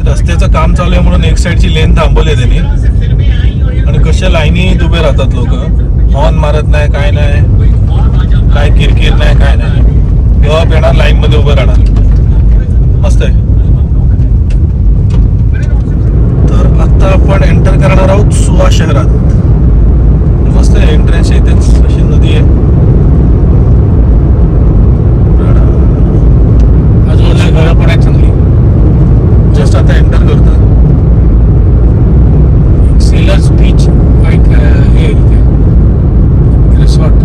रस्त्याचं काम चालू आहे म्हणून एक साईडची लेन थांबवली त्यांनी आणि कशा लाईनीत उभे राहतात लोक. हॉर्न मारत नाही, काय नाही, काय किरकिर नाही, काय नाही. जेव्हा येणार लाईन मध्ये उभं राहणार. मस्त आहे. तर आता आपण एंटर करणार आहोत सुवा शहरात. मस्त आहे एंट्रन्स. इथेच अशी नदी आहे. आजूबाजूला घरं पण आहेत चांगली. जस्ट आता एंटर करतात. सेलर्स बीच हे रिसॉर्ट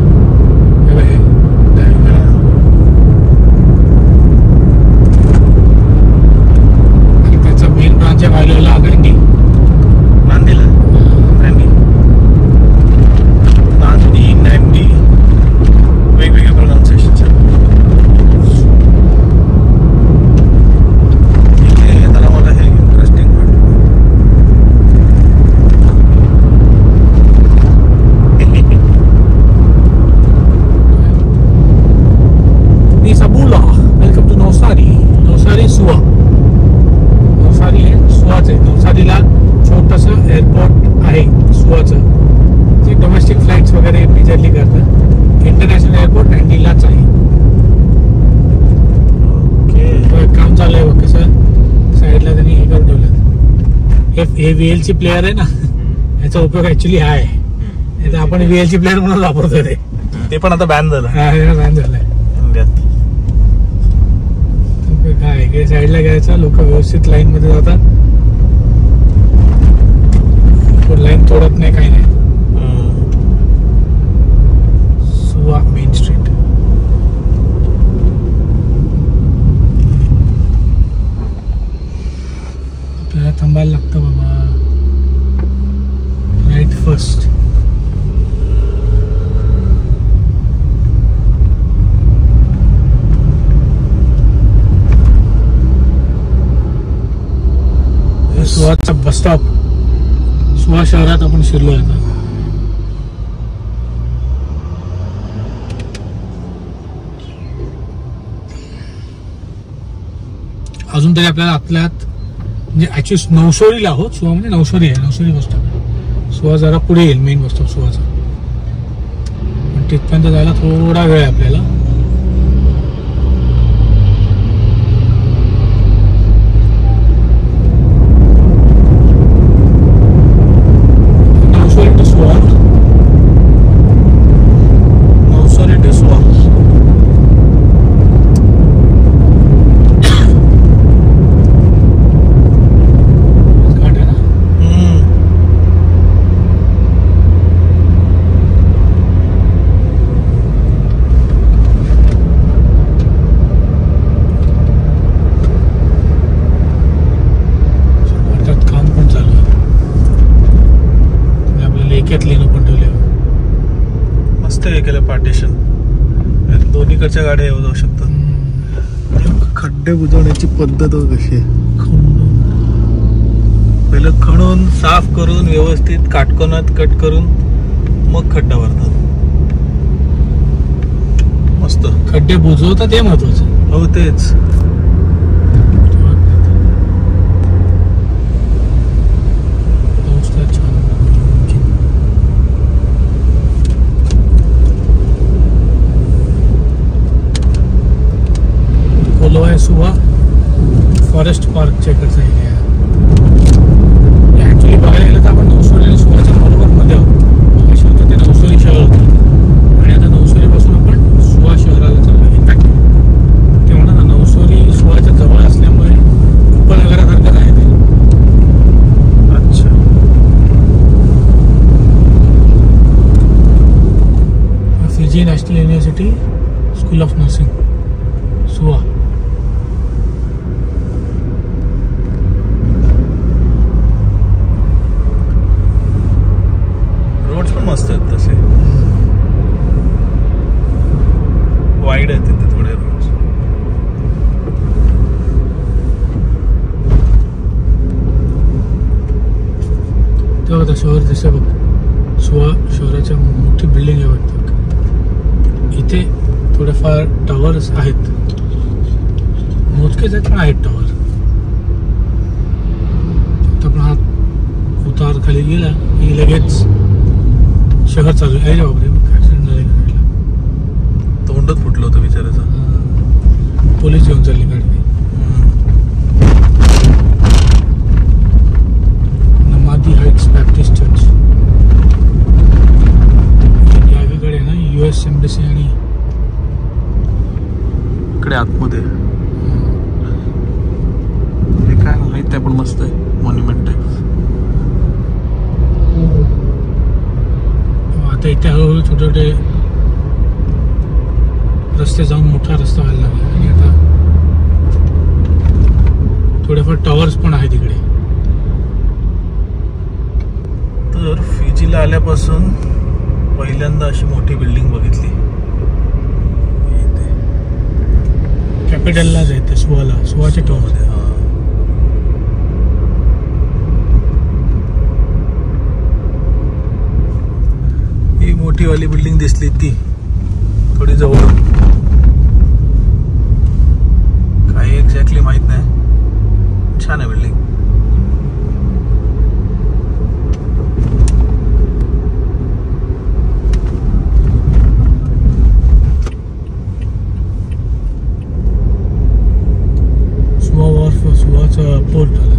त्याचा मेन ब्रांच आहे वायलोला नांदी. वेगवेगळे प्रोनाउन्सिएशन. हे VLC प्लेअर आहे ना, याचा उपयोग ऍक्च्युली हा आहे. आपण VLC प्लेअर म्हणून वापरतो ते पण आता बॅन झालं. बॅन झालंय इंडियात. काय इकडे साईडला घ्यायचं. लोक व्यवस्थित लाईन मध्ये जातात. लाईन तोडत नाही, काही नाही. सुवा मेन स्ट्रीट. आपल्याला थांबायला लागतं बाबा. Right first. सुवाचा bus stop. सुवा शहरात आपण शिरलो आता. अजून तरी आपल्याला आतल्यात म्हणजे ऍक्च्युअली नवसोरीला आहोत. सुवा म्हणजे नवसोरी आहे. नवसोरी बस स्टॉप. सुवा जरा पुढे येईल मेन बस स्टॉप सुवाचा. पण तिथपर्यंत जायला थोडा वेळ आहे आपल्याला. पार्टिशन. दोन्हीकडच्या गाड्या येऊ जाऊ शकतात. खड्डे बुजवण्याची पद्धत कशी आहे. पहिलं खणून साफ करून व्यवस्थित काटकोनात कट करून मग खड्डा भरतात. मस्त. खड्डे बुजवतात हे महत्वाचं. हो तेच. सुवा फॉरेस्ट पार्कच्या इकडचा एरिया. ऍक्च्युली बघायला गेलं तर आपण नवसोली आणि सुवाच्या बरोबर मध्ये आहोत. अशी होतं ते नवसोली शहर होतं आणि आता नवसोलीपासून आपण सुवा शहराला चाललो. इनफॅक्ट ते म्हणा ना, नवसोली सुवाच्या जवळ असल्यामुळे उपनगरासारखं आहे ते. अच्छा. Fiji national university school of nursing सुवा. मस्त आहेत तसे. वाईड आहेत तिथे थोडे रोड्स. तेव्हा शहर दिसतं बघ. सुवा शहराच्या मोठी बिल्डिंग आहे वाटतं. इथे थोडेफार टॉवर्स आहेत. मोजकेच आहेत पण आहेत टॉवर. खाली गेला की लगेच शहर चालू आहे. अरे बापरे, ऍक्सिडेंट झाला गाडीला. तोंडच फुटलं होतं बिचाराचं. पोलीस घेऊन चालली गाडी. नमादी हाइट्स बॅप्टिस्ट चर्च याकडे ना US एम्बसी आणि इकडे आतमध्ये हे काय माहित आहे पण मस्त आहे. मॉन्युमेंट आहे. आता इथे हळूहळू छोटे छोटे रस्ते जाऊन मोठा रस्ता व्हायला लागला आणि आता थोडेफार टॉवर्स पण आहेत इकडे. तर फिजीला आल्यापासून पहिल्यांदा अशी मोठी बिल्डिंग बघितली. कॅपिटलला जायचं सुवाच्या टॉवर. ही मोठी वाली बिल्डिंग दिसली ती थोडी जवळ. काही एक्झॅक्टली माहित नाही. छान आहे बिल्डिंग. सुवाचा पोर्ट आला.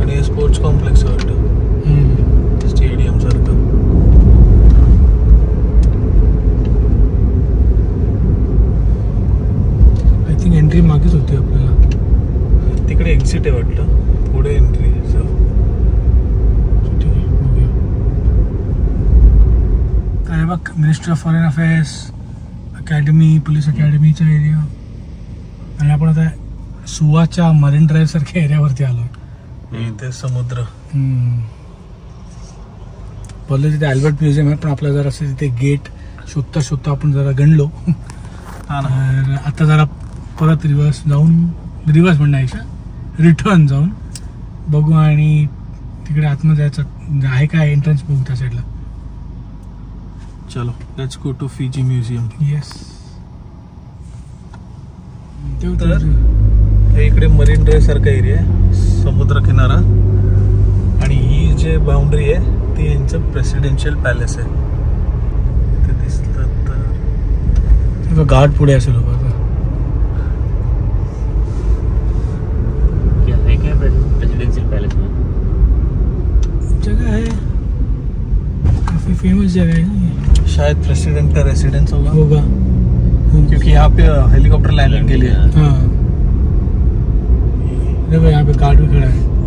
आणि स्पोर्ट्स कॉम्प्लेक्स वाटतं, स्टेडियम सारखं. आय थिंक एंट्री मागेच होती आपल्याला. तिकडे एक्झिट आहे वाटतं, पुढे एंट्री. काय बघ, ministry of foreign affairs, academy, police अकॅडमीचा एरिया. आणि आपण आता सुवाच्या मरीन ड्राईव्ह सारख्या एरियावरती आलो. इथे समुद्र. बोललो तिथे अल्बर्ट म्युझियम आहे, पण आपल्याला जरा असं तिथे गेट शोधता शोधता आपण जरा गणलो. आता जरा परत रिव्हर्स म्हणण्यापेक्षा रिटर्न जाऊन बघू आणि तिकडे आतमध्ये जायचं आहे काय एंट्रन्स बघू त्या साईडला. चलो let's go to Fiji museum. Yes. तर हे इकडे मरीन ड्राईव्ह सारखा एरिया आहे, समुद्र किनारा. आणि ही जे बाउंड्री आहे ती यांचं प्रेसिडेन्शियल पॅलेस आहे. ते दिसलं तर गार्ड पुढे असेल लोक. प्रेसिडेंशियल पैलेस में जगह है, काफी फेमस जगह है ना ये. शायद प्रेसिडेंट का रेसिडेंस होगा क्योंकि यहाँ पे हेलीकॉप्टर लैंडिंग के लिए. हाँ देखो यहाँ पे गार्ड भी खड़ा है.